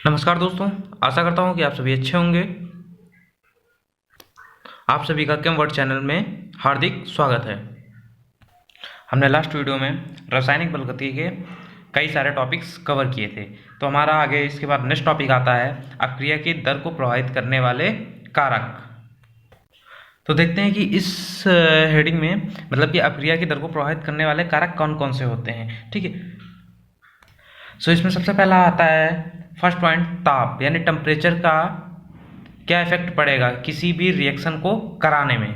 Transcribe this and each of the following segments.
नमस्कार दोस्तों, आशा करता हूँ कि आप सभी अच्छे होंगे। आप सभी का केम वर्ड चैनल में हार्दिक स्वागत है। हमने लास्ट वीडियो में रासायनिक बलगति के कई सारे टॉपिक्स कवर किए थे, तो हमारा आगे इसके बाद नेक्स्ट टॉपिक आता है अपक्रिया की दर को प्रभावित करने वाले कारक। तो देखते हैं कि इस हेडिंग में मतलब कि अपक्रिया की दर को प्रभावित करने वाले कारक कौन कौन से होते हैं। ठीक है, सो इसमें सबसे पहला आता है फर्स्ट पॉइंट, ताप यानी टेम्परेचर का क्या इफेक्ट पड़ेगा किसी भी रिएक्शन को कराने में,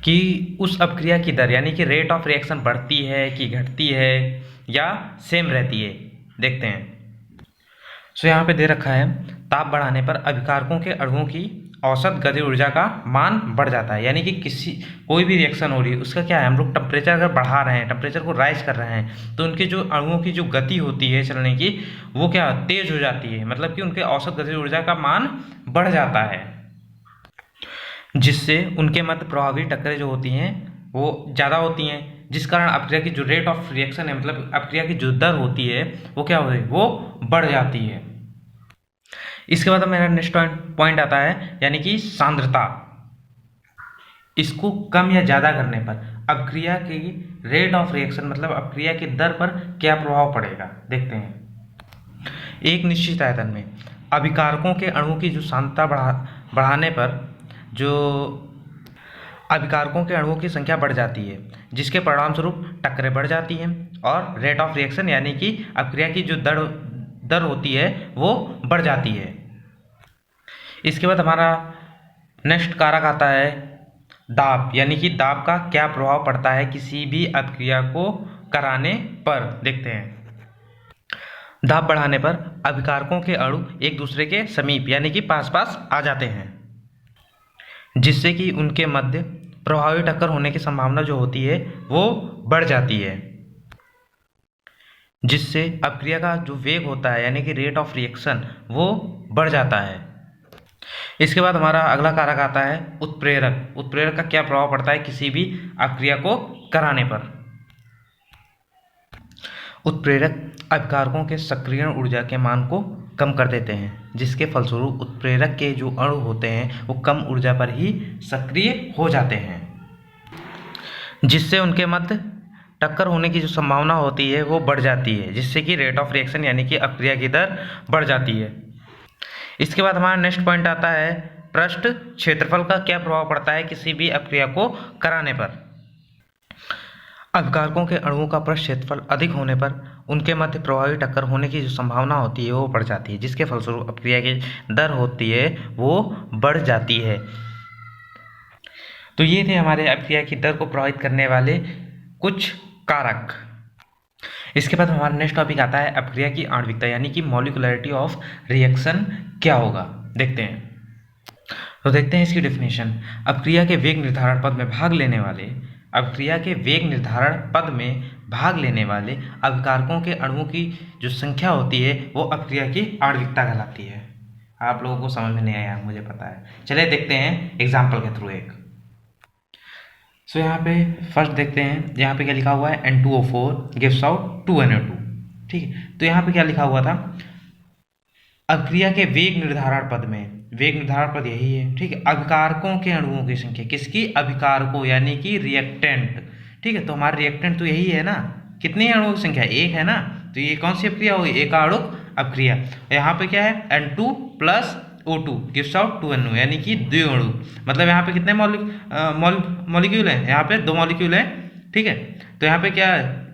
कि उस अपक्रिया की दर यानी कि रेट ऑफ रिएक्शन बढ़ती है कि घटती है या सेम रहती है। देखते हैं। सो यहाँ पे दे रखा है ताप बढ़ाने पर अभिकारकों के अणुओं की औसत गतिज ऊर्जा का मान बढ़ जाता है। यानी कि कोई भी रिएक्शन हो रही है उसका क्या है, हम लोग टेम्परेचर अगर बढ़ा रहे हैं, टेम्परेचर को राइज कर रहे हैं, तो उनके जो अणुओं की जो गति होती है चलने की वो क्या तेज हो जाती है, मतलब कि उनके औसत गतिज ऊर्जा का मान बढ़ जाता है, जिससे उनके मध्य प्रभावी टक्करें जो होती हैं वो ज़्यादा होती हैं, जिस कारण अपक्रिया की जो रेट ऑफ रिएक्शन है मतलब अपक्रिया की जो दर होती है वो क्या होती है, वो बढ़ जाती है। इसके बाद मेरा नेक्स्ट पॉइंट आता है यानी कि सांद्रता। इसको कम या ज़्यादा करने पर अपक्रिया की रेट ऑफ रिएक्शन मतलब अपक्रिया की दर पर क्या प्रभाव पड़ेगा। देखते हैं। एक निश्चित आयतन में अभिकारकों के अणुओं की जो सांद्रता बढ़ाने पर जो अभिकारकों के अणुओं की संख्या बढ़ जाती है, जिसके परिणाम स्वरूप टक्करें बढ़ जाती हैं और रेट ऑफ रिएक्शन यानी कि अपक्रिया की जो दर होती है वो बढ़ जाती है। इसके बाद हमारा नेक्स्ट कारक आता है दाब, यानी कि दाब का क्या प्रभाव पड़ता है किसी भी अपक्रिया को कराने पर। देखते हैं। दाब बढ़ाने पर अभिकारकों के अणु एक दूसरे के समीप यानी कि पास पास आ जाते हैं, जिससे कि उनके मध्य प्रभावी टक्कर होने की संभावना जो होती है वो बढ़ जाती है, जिससे अपक्रिया का जो वेग होता है यानी कि रेट ऑफ रिएक्शन वो बढ़ जाता है। इसके बाद हमारा अगला कारक आता है उत्प्रेरक। उत्प्रेरक का क्या प्रभाव पड़ता है किसी भी अपक्रिया को कराने पर। उत्प्रेरक अभिकारकों के सक्रियण ऊर्जा के मान को कम कर देते हैं, जिसके फलस्वरूप उत्प्रेरक के जो अणु होते हैं वो कम ऊर्जा पर ही सक्रिय हो जाते हैं, जिससे उनके मध्य टक्कर होने की जो संभावना होती है वो बढ़ जाती है, जिससे कि रेट ऑफ रिएक्शन यानी कि अपक्रिया की दर बढ़ जाती है। इसके बाद हमारा नेक्स्ट पॉइंट आता है पृष्ठ क्षेत्रफल का क्या प्रभाव पड़ता है किसी भी अपक्रिया को कराने पर। अभिकारकों के अणुओं का पृष्ठ क्षेत्रफल अधिक होने पर उनके मध्य प्रभावी टक्कर होने की जो संभावना होती है वो बढ़ जाती है, जिसके फलस्वरूप अपक्रिया की दर होती है वो बढ़ जाती है। तो ये थे हमारे अपक्रिया की दर को प्रभावित करने वाले कुछ कारक। इसके बाद हमारा नेक्स्ट टॉपिक आता है अपक्रिया की आणविकता यानी कि मॉलिक्यूलरिटी ऑफ रिएक्शन क्या होगा। देखते हैं। तो देखते हैं इसकी डेफिनेशन। अपक्रिया के वेग निर्धारण पद में भाग लेने वाले अभिकारकों के अणुओं की जो संख्या होती है वो अपक्रिया की आणविकता कहलाती है। आप लोगों को समझ में नहीं आया मुझे पता है, चलिए देखते हैं एग्जाम्पल के थ्रू एक। सो यहाँ पे फर्स्ट देखते हैं, यहाँ पे क्या लिखा हुआ है N2O4 गिव्स आउट 2NO2। ठीक है, तो यहाँ पे क्या लिखा हुआ था, अपक्रिया के वेग निर्धारण पद में, वेग निर्धारण पद यही है। ठीक है, अभिकारकों के अणुओं की संख्या, किसकी, अभिकारकों यानी कि रिएक्टेंट। ठीक है, तो हमारा रिएक्टेंट तो यही है ना, कितने अणुओं की संख्या, एक है ना, तो ये कौन सी अपक्रिया होगी, एकाणुक अपक्रिया। यहाँ पे क्या है N2 plus O2 gives out 2NO यानी कि द्वि अणु, मतलब यहाँ पे कितने मॉलिक्यूल हैं, यहाँ पे 2 मॉलिक्यूल हैं। ठीक है, तो यहाँ पे क्या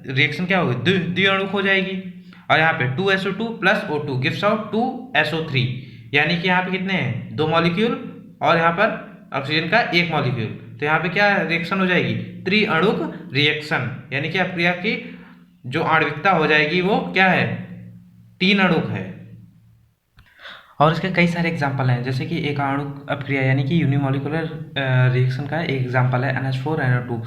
रिएक्शन क्या होगी, द्वि अणु हो जाएगी। और यहाँ पे 2SO2 plus O2 gives out 2SO3 यानी कि यहाँ पे कितने हैं, 2 मॉलिक्यूल और यहाँ पर ऑक्सीजन का 1 मॉलिक्यूल, तो यहाँ पे क्या रिएक्शन हो जाएगी, त्रिअणुक रिएक्शन, यानी कि अपक्रिया की जो आणविकता हो जाएगी वो क्या है, 3 अणुक है। और इसके कई सारे एग्जाम्पल हैं, जैसे कि एक आणुक अपक्रिया यानी कि यूनिमोलिकुलर रिएक्शन का एक एग्जाम्पल है NH4NO2।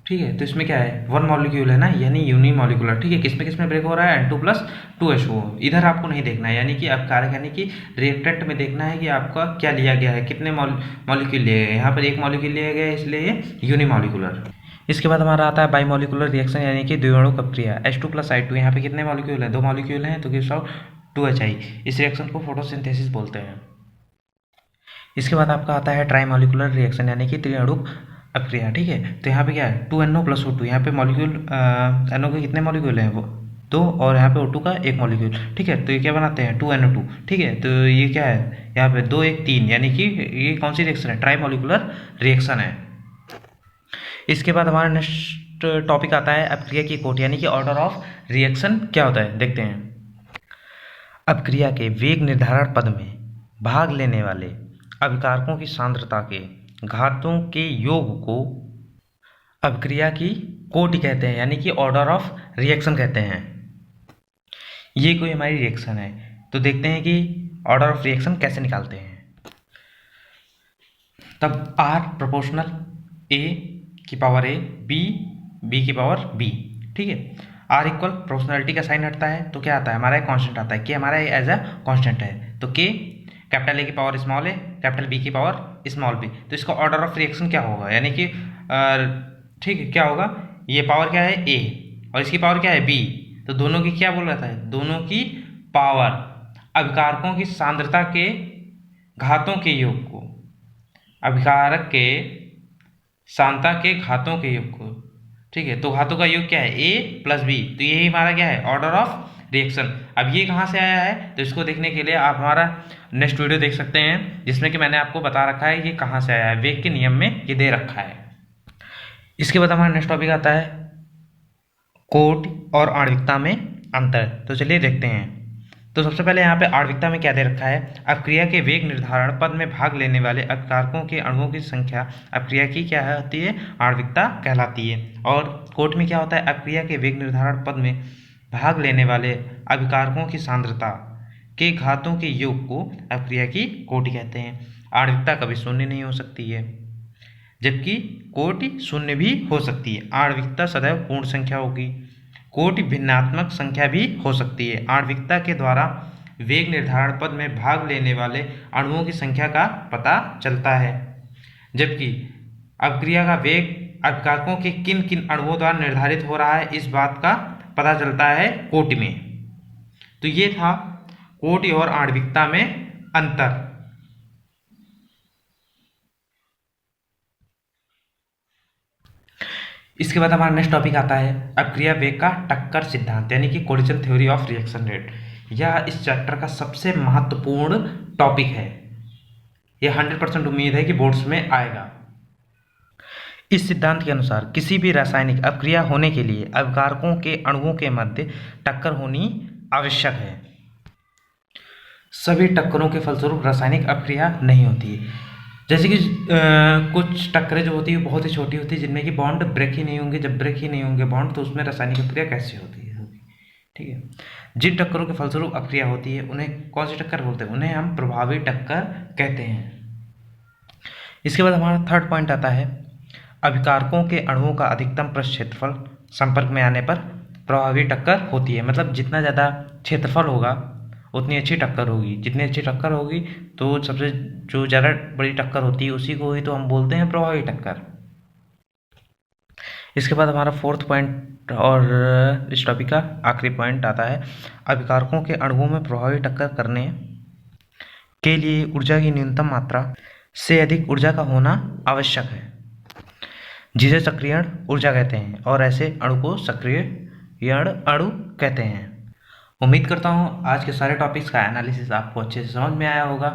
ठीक है, तो इसमें क्या है, 1 मॉलिक्यूल है ना, यानी यूनिमोलिकुलर। ठीक है, किसमें ब्रेक हो रहा है, N2 प्लस 2HO। इधर आपको नहीं देखना है, यानी कि अपकारक यानी कि रिएक्टेंट में देखना है कि आपका क्या लिया गया है, कितने मॉलिक्यूल लिए गए। यहाँ पर 1 मॉलिक्यूल लिया गया है इसलिए ये यूनिमोलिकुलर। इसके बाद हमारा आता है बाइमोलिकुलर रिएक्शन यानी कि द्विअणुक अपक्रिया H2 प्लस I2। यहाँ पे कितने मॉलिक्यूल हैं, 2 मॉलिक्यूल हैं, तो गिव्स आउट 2HI। इस रिएक्शन को फोटोसिंथेसिस बोलते हैं। इसके बाद आपका आता है ट्राइमोलिकुलर रिएक्शन यानी कि त्रिअणुक अपक्रिया। ठीक है, तो यहाँ पे क्या है 2NO + O2। यहाँ पे मॉलिक्यूल NO के कितने मॉलिक्यूल हैं, वो 2, और यहाँ पे O2 का 1 मॉलिक्यूल। ठीक है, तो ये क्या बनाते हैं 2NO2। ठीक है, तो ये क्या है यहाँ पे 2 1 3 यानी कि ये कौन सी रिएक्शन है, ट्राइमोलिकुलर रिएक्शन है। इसके बाद हमारा नेक्स्ट टॉपिक आता है अपक्रिया की कोटि यानी कि ऑर्डर ऑफ रिएक्शन क्या होता है, देखते हैं। अपक्रिया के वेग निर्धारण पद में भाग लेने वाले अभिकारकों की सांद्रता के घातों के योग को अपक्रिया की कोटि कहते हैं यानी कि ऑर्डर ऑफ रिएक्शन कहते हैं। ये कोई हमारी रिएक्शन है, तो देखते हैं कि ऑर्डर ऑफ रिएक्शन कैसे निकालते हैं। तब R प्रोपोर्शनल A की पावर A, B की पावर B। ठीक है, R इक्वल प्रोपोर्शनलिटी का साइन हटता है तो क्या आता है हमारा कांस्टेंट आता है, K हमारा एज अ कांस्टेंट है, तो K कैपिटल A की power small a capital B की पावर स्मॉल b। तो इसका ऑर्डर ऑफ रिएक्शन क्या होगा, यानी कि ठीक है क्या होगा, ये पावर क्या है A और इसकी पावर क्या है B, तो दोनों की क्या बोल रहा था, दोनों की पावर अभिकारकों की सांद्रता के घातों के योग को, अभिकारक के सांद्रता के घातों के योग को। ठीक है, तो घातों का योग क्या है A + B, तो यही हमारा क्या है ऑर्डर ऑफ रिएक्शन। अब ये कहाँ से आया है, तो इसको देखने के लिए आप हमारा नेक्स्ट वीडियो देख सकते हैं जिसमें कि मैंने आपको बता रखा है ये कहाँ से आया है, वेग के नियम में ये दे रखा है। इसके बाद हमारा नेक्स्ट टॉपिक आता है कोटि और आणविकता में अंतर। तो चलिए देखते हैं। तो सबसे पहले यहाँ पे आणविकता में क्या दे रखा है, अपक्रिया के वेग निर्धारण पद में भाग लेने वाले अपकारकों के अणुओं की संख्या अपक्रिया की क्या होती है, आणविकता कहलाती है। और कोटि में क्या होता है, अपक्रिया के वेग निर्धारण पद में भाग लेने वाले अभिकारकों की सांद्रता के घातों के योग को अपक्रिया की कोटि कहते हैं। आणविकता कभी शून्य नहीं हो सकती है, जबकि कोटि शून्य भी हो सकती है। आणविकता सदैव पूर्ण संख्या होगी, कोटि भिन्नात्मक संख्या भी हो सकती है। आणविकता के द्वारा वेग निर्धारण पद में भाग लेने वाले अणुओं की संख्या का पता चलता है, जबकि अपक्रिया का वेग अभिकारकों के किन किन अणुओं द्वारा निर्धारित हो रहा है इस बात का पता चलता है कोटि में। तो ये था कोटि और आणविकता में अंतर। इसके बाद हमारा नेक्स्ट टॉपिक आता है अपक्रिया वेग का टक्कर सिद्धांत यानी कि collision theory of reaction rate. यह इस चैप्टर का सबसे महत्वपूर्ण टॉपिक है, यह 100% उम्मीद है कि बोर्ड्स में आएगा। इस सिद्धांत के अनुसार किसी भी रासायनिक अपक्रिया होने के लिए अभिकारकों के अणुओं के मध्य टक्कर होनी आवश्यक है। सभी टक्करों के फलस्वरूप रासायनिक अपक्रिया नहीं होती है, जैसे कि कुछ टक्करें जो होती है बहुत ही छोटी होती है जिनमें कि बॉन्ड ब्रेक ही नहीं होंगे। जब ब्रेक ही नहीं होंगे बॉन्ड तो उसमें रासायनिक अपक्रिया कैसे होती है, ठीक है। जिन टक्करों के फलस्वरूप अपक्रिया होती है उन्हें कौन सी टक्कर बोलते हैं, उन्हें हम प्रभावी टक्कर कहते हैं। इसके बाद हमारा थर्ड पॉइंट आता है अभिकारकों के अणुओं का अधिकतम पृष्ठ क्षेत्रफल संपर्क में आने पर प्रभावी टक्कर होती है। मतलब जितना ज़्यादा क्षेत्रफल होगा उतनी अच्छी टक्कर होगी, जितनी अच्छी टक्कर होगी तो सबसे जो ज़्यादा बड़ी टक्कर होती है उसी को ही तो हम बोलते हैं प्रभावी टक्कर। इसके बाद हमारा फोर्थ पॉइंट और इस टॉपिक का आखिरी पॉइंट आता है अभिकारकों के अणुओं में प्रभावी टक्कर करने के लिए ऊर्जा की न्यूनतम मात्रा से अधिक ऊर्जा का होना आवश्यक है, जिसे सक्रियण ऊर्जा कहते हैं, और ऐसे अणु को सक्रियण अणु कहते हैं। उम्मीद करता हूँ आज के सारे टॉपिक्स का एनालिसिस आपको अच्छे से समझ में आया होगा।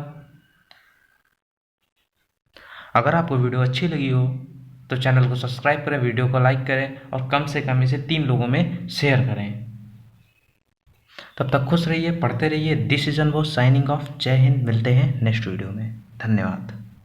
अगर आपको वीडियो अच्छी लगी हो तो चैनल को सब्सक्राइब करें, वीडियो को लाइक करें और कम से कम इसे 3 लोगों में शेयर करें। तब तक खुश रहिए, पढ़ते रहिए। दिस इज अनबोस साइनिंग ऑफ। जय हिंद। मिलते हैं नेक्स्ट वीडियो में। धन्यवाद।